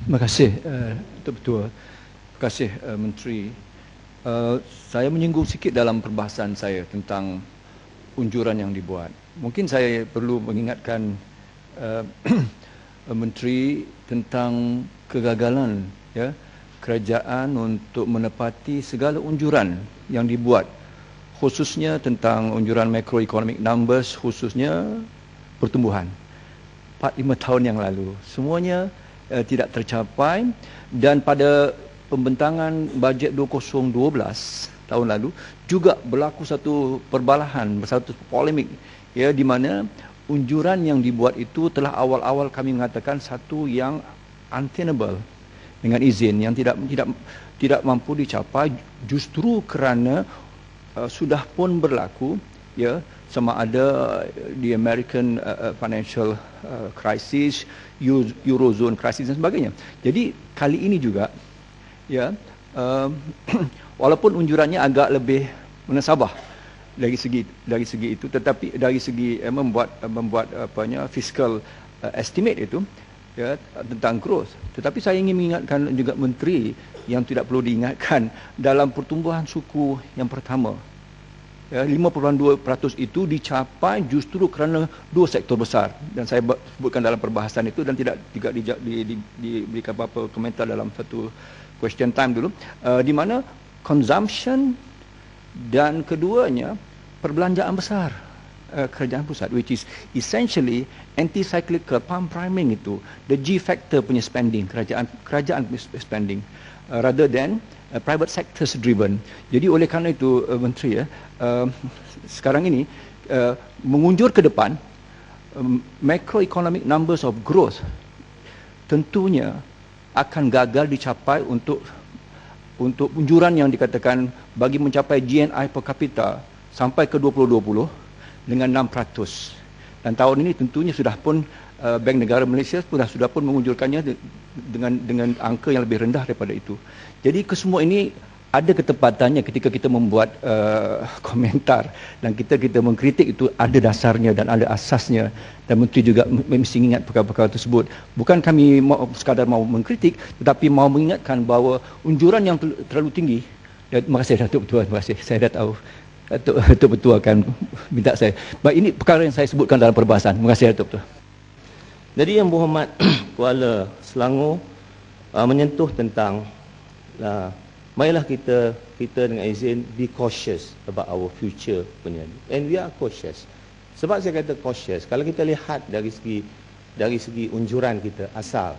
Terima kasih, Datuk Ketua. Terima kasih, Menteri. Saya menyinggung sikit dalam perbahasan saya tentang unjuran yang dibuat. Mungkin saya perlu mengingatkan Menteri tentang kegagalan kerajaan untuk menepati segala unjuran yang dibuat, khususnya tentang unjuran macroeconomic numbers, khususnya pertumbuhan. 4-5 tahun yang lalu, semuanya tidak tercapai, dan pada pembentangan bajet 2012 tahun lalu juga berlaku satu perbalahan, satu polemik di mana unjuran yang dibuat itu telah awal-awal kami mengatakan satu yang untenable, dengan izin yang tidak mampu dicapai, justru kerana sudah pun berlaku sama ada di American financial crisis, Eurozone crisis dan sebagainya. Jadi kali ini juga walaupun unjurannya agak lebih menasabah dari segi itu, tetapi dari segi membuat fiscal estimate itu tentang growth. Tetapi saya ingin mengingatkan juga Menteri yang tidak perlu diingatkan dalam pertumbuhan suku yang pertama. 5.2% itu dicapai justru kerana dua sektor besar, dan saya sebutkan dalam perbahasan itu dan tidak diberikan apa-apa komentar dalam satu question time dulu, di mana consumption dan keduanya perbelanjaan besar kerajaan pusat, which is essentially anti-cyclical pump priming, itu the G factor punya spending, kerajaan spending, rather than private sectors driven. Jadi oleh kerana itu Menteri sekarang ini mengunjur ke depan macroeconomic numbers of growth tentunya akan gagal dicapai untuk unjuran yang dikatakan bagi mencapai GNI per kapita sampai ke 2020 dengan 6%. Dan tahun ini tentunya sudah pun Bank Negara Malaysia sudah pun mengunjurkannya dengan angka yang lebih rendah daripada itu. Jadi kesemua ini ada ketepatannya ketika kita membuat komentar, dan kita mengkritik itu ada dasarnya dan ada asasnya, dan Menteri juga mesti ingat perkara-perkara tersebut. Bukan kami sekadar mau mengkritik, tetapi mau mengingatkan bahawa unjuran yang terlalu tinggi. Terima kasih Datuk Ketua, terima kasih. Saya dah tahu Datuk Ketua akan minta saya. Baik, ini perkara yang saya sebutkan dalam perbahasan. Terima kasih Datuk Ketua. Jadi Yang Berhormat Kuala Selangor menyentuh tentang marilah kita dengan izin be cautious about our future punya, and we are cautious. Sebab saya kata cautious, kalau kita lihat dari segi unjuran kita asal,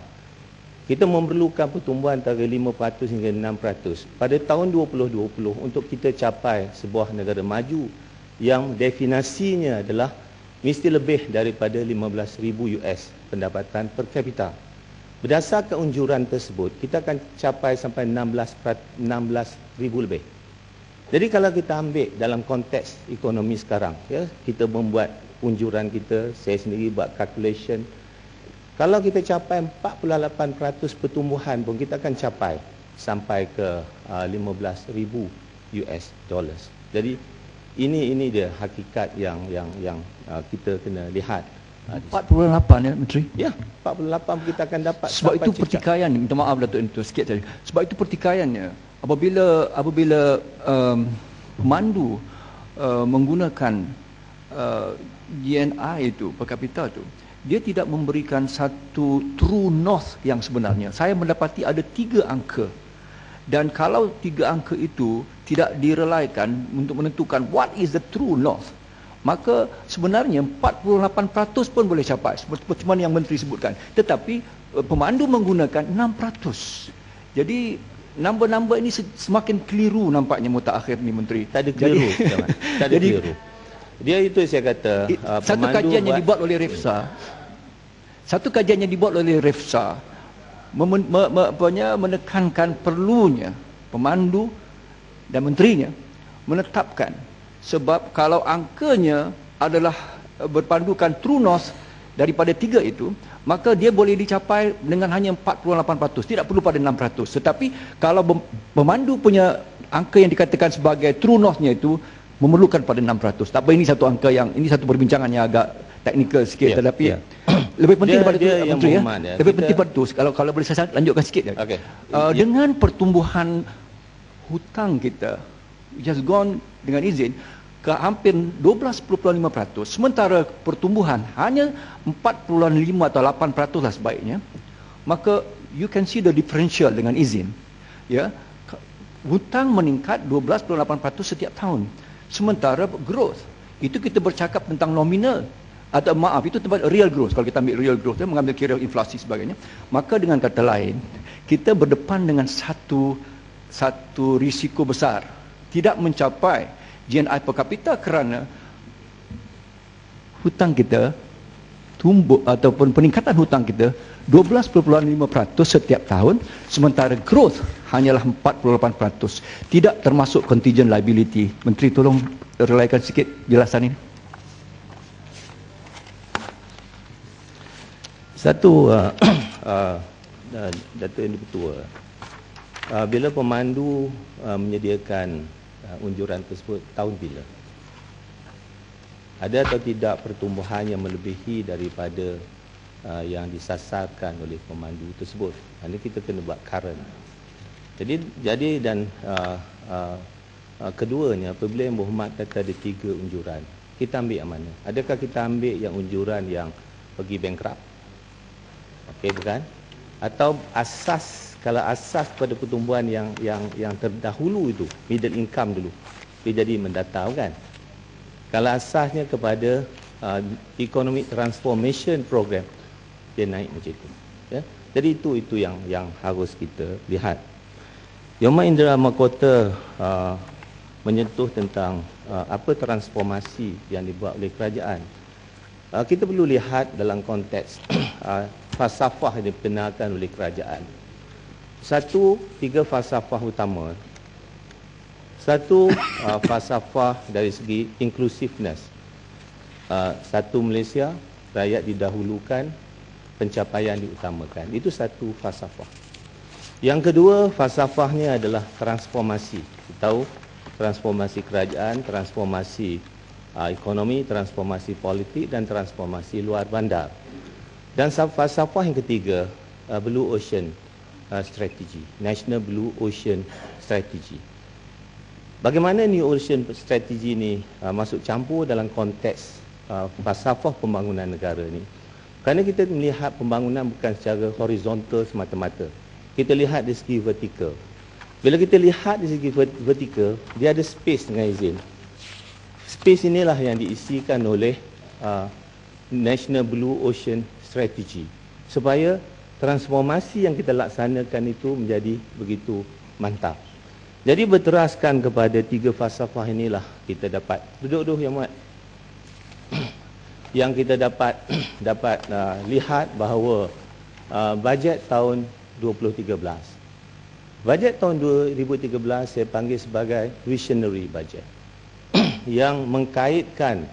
kita memerlukan pertumbuhan antara 5% hingga 6% pada tahun 2020 untuk kita capai sebuah negara maju yang definisinya adalah mesti lebih daripada 15,000 US pendapatan per kapita. Berdasarkan unjuran tersebut, kita akan capai sampai 16,000 lebih. Jadi kalau kita ambil dalam konteks ekonomi sekarang, kita membuat unjuran kita, saya sendiri buat calculation, kalau kita capai 48% pertumbuhan pun kita akan capai sampai ke 15,000 US dollars. Jadi ini dia hakikat yang kita kena lihat. 48 Menteri? Ya, 48 kita akan dapat. Sebab itu pertikaian, minta maaf Datuk itu sikit saja. Sebab itu pertikaiannya apabila pemandu menggunakan GNI itu per kapita itu, dia tidak memberikan satu true north yang sebenarnya. Saya mendapati ada 3 angka. Dan kalau 3 angka itu tidak direlaikan untuk menentukan what is the true north, maka sebenarnya 48% pun boleh capai seperti mana yang Menteri sebutkan. Tetapi pemandu menggunakan 6%. Jadi number-number ini semakin keliru nampaknya mutakhir ni Menteri. Tak ada keliru. Tak ada keliru. Dia itu saya kata satu kajian yang dibuat oleh REFSA menekankan perlunya pemandu dan menterinya menetapkan, sebab kalau angkanya adalah berpandukan true north daripada 3 itu, maka dia boleh dicapai dengan hanya 48%, tidak perlu pada 6%. Tetapi kalau pemandu punya angka yang dikatakan sebagai true north-nya itu memerlukan pada 6%. Tak apa, ini satu angka yang, ini satu perbincangan yang agak teknikal sikit, tetapi Lebih penting daripada itu, yang Menteri, Muhammad, ya. Lebih penting daripada itu. Kalau boleh saya lanjutkan sikit. Okey. Dengan pertumbuhan hutang kita, just gone dengan izin, ke hampir 12.5%, sementara pertumbuhan hanya 4.5 atau 8% lah sebaiknya, maka you can see the differential dengan izin. Ya, hutang meningkat 12.8% setiap tahun. Sementara growth, itu kita bercakap tentang nominal. Atau maaf, itu tempat real growth. Kalau kita ambil real growth, mengambil kira inflasi sebagainya, maka dengan kata lain, kita berdepan dengan satu risiko besar, tidak mencapai GNI per kapita kerana hutang kita tumbuh ataupun peningkatan hutang kita 12.5% setiap tahun, sementara growth hanyalah 4.8%. Tidak termasuk contingent liability. Menteri, tolong relaikan sikit jelasan ini. Satu, Datuk Yang Dipertua, bila pemandu menyediakan unjuran tersebut, tahun bila? Ada atau tidak pertumbuhan yang melebihi daripada yang disasarkan oleh pemandu tersebut? Ini kita kena buat current. Jadi dan keduanya, apabila Yang Berhormat kata ada 3 unjuran, kita ambil yang mana? Adakah kita ambil yang unjuran yang pergi bankrupt? Okey, bukan? Atau kalau asas pada pertumbuhan yang terdahulu itu, middle income dulu, dia jadi mendata, kan? Kalau asasnya kepada economic transformation program, dia naik macam itu. Ya? Jadi itu yang harus kita lihat. Yang Indra Mahkota menyentuh tentang apa transformasi yang dibuat oleh kerajaan. Kita perlu lihat dalam konteks falsafah yang diperkenalkan oleh kerajaan. 3 falsafah utama. Satu, falsafah dari segi inclusiveness. Satu, Malaysia, rakyat didahulukan, pencapaian diutamakan. Itu satu falsafah. Yang kedua, falsafahnya adalah transformasi. Kita tahu transformasi kerajaan, transformasi ekonomi, transformasi politik dan transformasi luar bandar. Dan falsafah yang ketiga, Blue Ocean Strategy, National Blue Ocean Strategy. Bagaimana New Ocean Strategy ini masuk campur dalam konteks falsafah pembangunan negara ini? Kerana kita melihat pembangunan bukan secara horizontal semata-mata. Kita lihat dari segi vertikal. Bila kita lihat dari segi vertikal, dia ada space dengan izin. Space inilah yang diisikan oleh National Blue Ocean Strategy, supaya transformasi yang kita laksanakan itu menjadi begitu mantap. Jadi berteraskan kepada 3 falsafah inilah kita dapat duduk yang muat. Yang kita dapat lihat bahawa bajet tahun 2013, bajet tahun 2013 saya panggil sebagai visionary budget yang mengkaitkan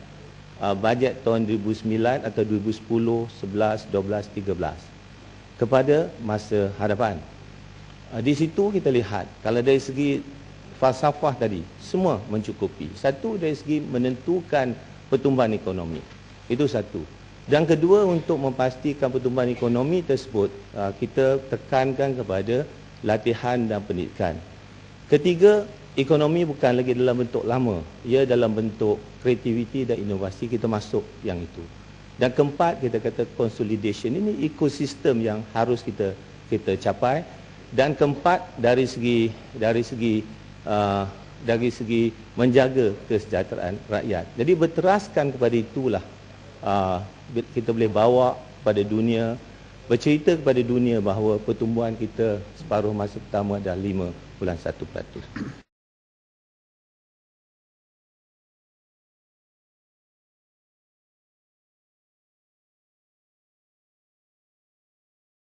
bajet tahun 2009 atau 2010, 11, 12, 13 kepada masa hadapan. Di situ kita lihat, kalau dari segi falsafah tadi, semua mencukupi. Satu, dari segi menentukan pertumbuhan ekonomi. Itu satu. Dan kedua, untuk memastikan pertumbuhan ekonomi tersebut, kita tekankan kepada latihan dan pendidikan. Ketiga, ekonomi bukan lagi dalam bentuk lama, ia dalam bentuk kreativiti dan inovasi, kita masuk yang itu. Dan keempat, kita kata consolidation, ini ekosistem yang harus kita capai. Dan keempat, dari segi menjaga kesejahteraan rakyat. Jadi berteraskan kepada itulah kita boleh bawa pada dunia, bercerita kepada dunia bahawa pertumbuhan kita separuh masa pertama adalah 5.1%.